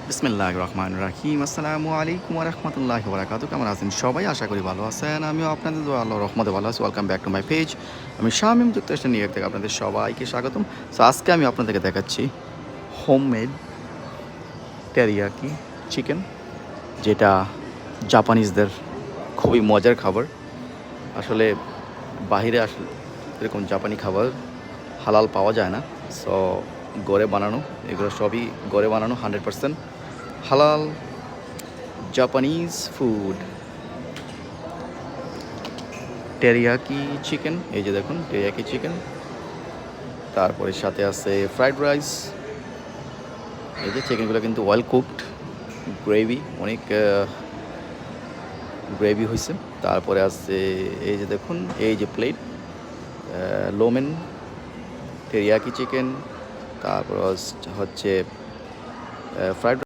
বিসমিল্লাহির রহমানির রহিম। আসসালামু আলাইকুম ওয়া রাহমাতুল্লাহি ওয়া বারাকাতুহু। কেমন আছেন সবাই? আশা করি ভালো আছেন। আমিও আপনাদের দোয়া আল্লাহর রহমতে ভালো আছি। Welcome back to my page. আমি শামীম যুক্তরাষ্ট্র নিউ ইয়র্ক থেকে আপনাদের সবাইকে স্বাগতম। সো আজকে আমি আপনাদেরকে দেখাচ্ছি হোমমেড টেরিয়াকি চিকেন, যেটা জাপানিজদের খুবই মজার খাবার। আসলে বাহিরে আসলে এরকম জাপানি খাবার হালাল পাওয়া যায় না। সো ঘরে বানানো, এগুলো সবই ঘরে বানানো 100% হালাল জাপানিজ ফুড। টেরিয়াকি চিকেন, এই যে দেখুন টেরিয়াকি চিকেন। তারপরে সাথে আছে ফ্রাইড রাইস। এই যে চিকেনগুলো কিন্তু ওয়েল কুকড, গ্রেভি অনেক গ্রেভি হয়েছে। তারপরে আছে এই যে দেখুন, এই যে প্লেট লোমেন টেরিয়াকি চিকেন। তারপর হচ্ছে ফ্রাইড